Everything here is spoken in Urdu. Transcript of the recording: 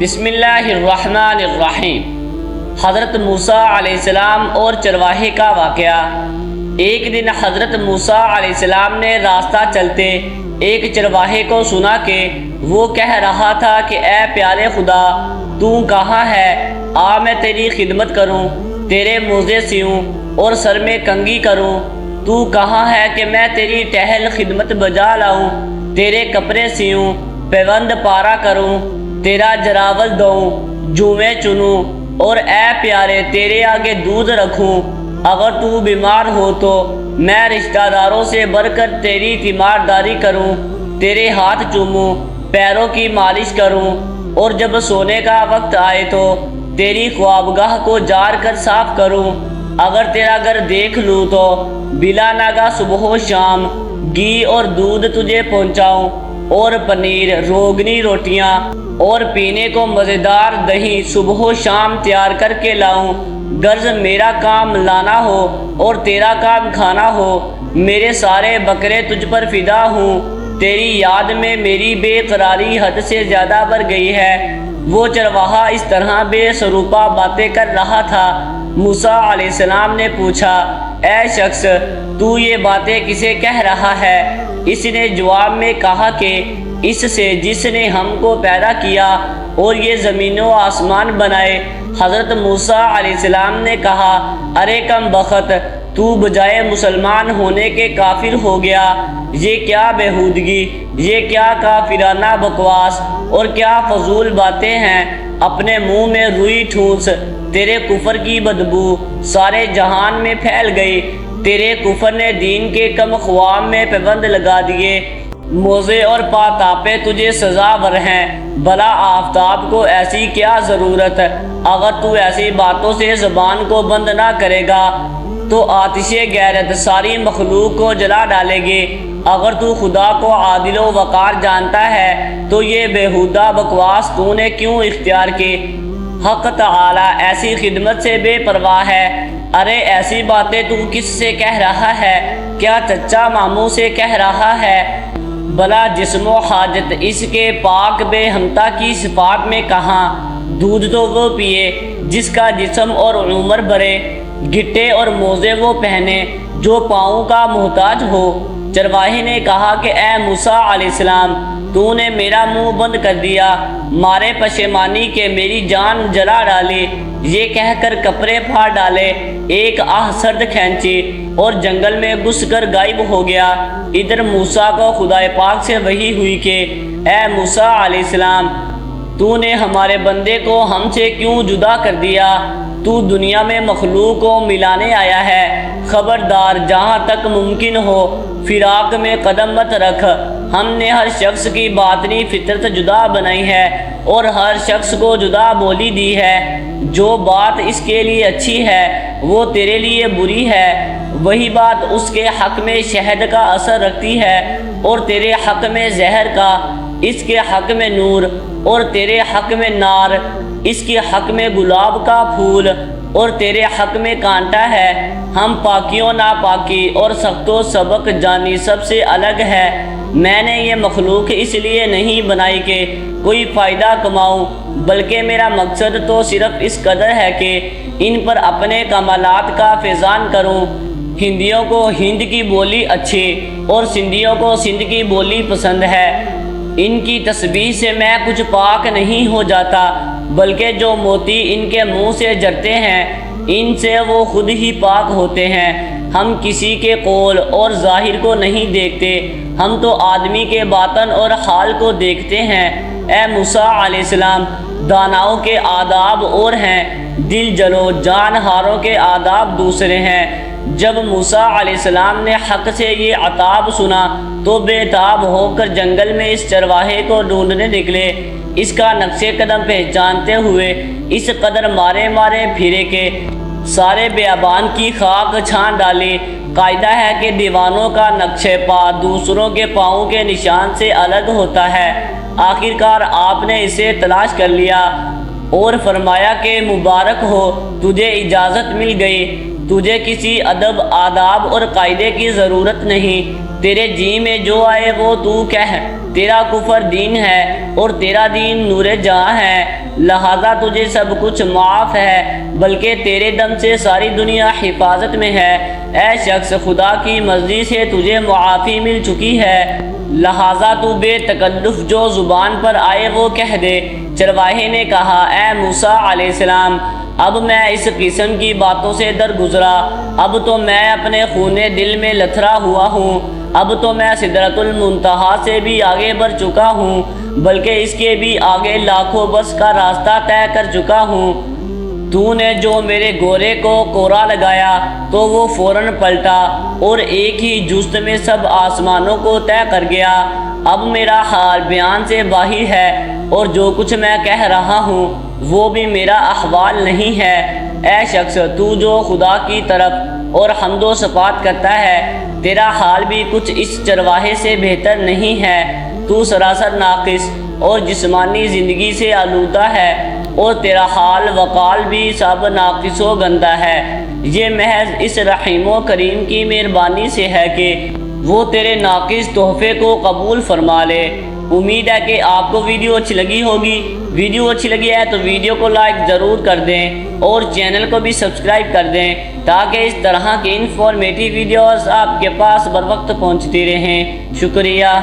بسم اللہ الرحمن الرحیم۔ حضرت موسیٰ علیہ السلام اور چرواہے کا واقعہ۔ ایک دن حضرت موسیٰ علیہ السلام نے راستہ چلتے ایک چرواہے کو سنا کہ وہ کہہ رہا تھا کہ اے پیارے خدا، تو کہاں ہے؟ آ میں تیری خدمت کروں، تیرے موزے سیوں اور سر میں کنگھی کروں۔ تو کہاں ہے کہ میں تیری ٹہل خدمت بجا لاؤں، تیرے کپڑے سیوں، پیوند پارا کروں، تیرا جراول دوں، جوئیں چنوں، اور اے پیارے تیرے آگے دودھ رکھوں۔ اگر تو بیمار ہو تو میں رشتہ داروں سے بڑھ کر تیری تیمارداری کروں، تیرے ہاتھ چوموں، پیروں کی مالش کروں، اور جب سونے کا وقت آئے تو تیری خوابگاہ کو جار کر صاف کروں۔ اگر تیرا گھر دیکھ لوں تو بلا ناگا صبح و شام گھی اور دودھ تجھے پہنچاؤں، اور پنیر، روغنی روٹیاں اور پینے کو مزیدار دہی صبح و شام تیار کر کے لاؤں۔ غرض میرا کام لانا ہو اور تیرا کام کھانا ہو۔ میرے سارے بکرے تجھ پر فدا ہوں، تیری یاد میں میری بے قراری حد سے زیادہ بڑھ گئی ہے۔ وہ چرواہا اس طرح بے سروپا باتیں کر رہا تھا۔ موسیٰ علیہ السلام نے پوچھا، اے شخص، تو یہ باتیں کسے کہہ رہا ہے؟ اس نے جواب میں کہا کہ اس سے جس نے ہم کو پیدا کیا اور یہ زمین و آسمان بنائے۔ حضرت موسیٰ علیہ السلام نے کہا، ارے کم بخت، تو بجائے مسلمان ہونے کے کافر ہو گیا۔ یہ کیا بےہودگی، یہ کیا کافرانہ بکواس اور کیا فضول باتیں ہیں۔ اپنے منہ میں روئی ٹھونس، تیرے کفر کی بدبو سارے جہان میں پھیل گئی۔ تیرے کفر نے دین کے کم خواب میں پیوند لگا دیے۔ موزے اور پاتاپے تجھے سزاور ہیں۔ بھلا آفتاب کو ایسی کیا ضرورت؟ اگر تو ایسی باتوں سے زبان کو بند نہ کرے گا تو آتش غیرت ساری مخلوق کو جلا ڈالے گی۔ اگر تو خدا کو عادل و وقار جانتا ہے تو یہ بیہودہ بکواس تو نے کیوں اختیار کی؟ حق تعالی ایسی خدمت سے بے پرواہ ہے۔ ارے ایسی باتیں تو کس سے کہہ رہا ہے؟ کیا چچا ماموں سے کہہ رہا ہے؟ بھلا جسم و حاجت اس کے پاک بے ہمتا کی صفات میں کہاں؟ دودھ تو وہ پیے جس کا جسم اور عمر بھرے، گھٹے اور موزے وہ پہنے جو پاؤں کا محتاج ہو۔ چرواہے نے کہا کہ اے موسیٰ علیہ السلام، تو نے میرا منہ بند کر دیا، مارے پشیمانی کے میری جان جلا ڈالی۔ یہ کہہ کر کپڑے پھاڑ ڈالے، ایک آہ سرد کھینچی اور جنگل میں گھس کر غائب ہو گیا۔ ادھر موسیٰ کو خدا پاک سے وحی ہوئی کہ اے موسیٰ علیہ السلام، تو نے ہمارے بندے کو ہم سے کیوں جدا کر دیا؟ تو دنیا میں مخلوق کو ملانے آیا ہے۔ خبردار، جہاں تک ممکن ہو فراق میں قدم مت رکھ۔ ہم نے ہر شخص کی باطنی فطرت جدا بنائی ہے اور ہر شخص کو جدا بولی دی ہے۔ جو بات اس کے لیے اچھی ہے وہ تیرے لیے بری ہے، وہی بات اس کے حق میں شہد کا اثر رکھتی ہے اور تیرے حق میں زہر کا، اس کے حق میں نور اور تیرے حق میں نار، اس کے حق میں گلاب کا پھول اور تیرے حق میں کانٹا ہے۔ ہم پاکی و ناپاکی اور سخت و سبق جانی سب سے الگ ہے۔ میں نے یہ مخلوق اس لیے نہیں بنائی کہ کوئی فائدہ کماؤں، بلکہ میرا مقصد تو صرف اس قدر ہے کہ ان پر اپنے کمالات کا فیضان کروں۔ ہندیوں کو ہند کی بولی اچھی اور سندھیوں کو سندھ کی بولی پسند ہے۔ ان کی تسبیح سے میں کچھ پاک نہیں ہو جاتا، بلکہ جو موتی ان کے منہ سے جھرتے ہیں ان سے وہ خود ہی پاک ہوتے ہیں۔ ہم کسی کے قول اور ظاہر کو نہیں دیکھتے، ہم تو آدمی کے باطن اور حال کو دیکھتے ہیں۔ اے موسیٰ علیہ السلام، داناؤں کے آداب اور ہیں، دل جلو جان ہاروں کے آداب دوسرے ہیں۔ جب موسیٰ علیہ السلام نے حق سے یہ عتاب سنا تو بے تاب ہو کر جنگل میں اس چرواہے کو ڈھونڈنے نکلے۔ اس کا نقش قدم پہچانتے ہوئے اس قدر مارے پھرے کہ سارے بیابان کی خاک چھان ڈالی۔ قاعدہ ہے کہ دیوانوں کا نقش پا دوسروں کے پاؤں کے نشان سے الگ ہوتا ہے۔ آخرکار آپ نے اسے تلاش کر لیا اور فرمایا کہ مبارک ہو، تجھے اجازت مل گئی، تجھے کسی ادب، آداب اور قاعدے کی ضرورت نہیں۔ تیرے جی میں جو آئے وہ تو کہہ، تیرا کفر دین ہے اور تیرا دین نور جہاں ہے، لہذا تجھے سب کچھ معاف ہے، بلکہ تیرے دم سے ساری دنیا حفاظت میں ہے۔ اے شخص، خدا کی مرضی سے تجھے معافی مل چکی ہے، لہذا تو بے تکلف جو زبان پر آئے وہ کہہ دے۔ چرواہے نے کہا، اے موسیٰ علیہ السلام، اب میں اس قسم کی باتوں سے درگزرا، اب تو میں اپنے خون دل میں لتھڑا ہوا ہوں، اب تو میں سدرۃ المنتہا سے بھی آگے بڑھ چکا ہوں، بلکہ اس کے بھی آگے لاکھوں برس کا راستہ طے کر چکا ہوں۔ تو نے جو میرے گورے کو کوڑا لگایا تو وہ فوراً پلٹا اور ایک ہی جست میں سب آسمانوں کو طے کر گیا۔ اب میرا حال بیان سے باہر ہے اور جو کچھ میں کہہ رہا ہوں وہ بھی میرا احوال نہیں ہے۔ اے شخص، تو جو خدا کی طرف اور حمد و صفات کرتا ہے، تیرا حال بھی کچھ اس چرواہے سے بہتر نہیں ہے۔ تو سراسر ناقص اور جسمانی زندگی سے آلودہ ہے اور تیرا حال وقال بھی سب ناقص و گندہ ہے۔ یہ محض اس رحیم و کریم کی مہربانی سے ہے کہ وہ تیرے ناقص تحفے کو قبول فرما لے۔ امید ہے کہ آپ کو ویڈیو اچھی لگی ہوگی۔ ویڈیو اچھی لگی ہے تو ویڈیو کو لائک ضرور کر دیں اور چینل کو بھی سبسکرائب کر دیں تاکہ اس طرح کی انفارمیٹیو ویڈیوز آپ کے پاس بر وقت پہنچتی رہیں۔ شکریہ۔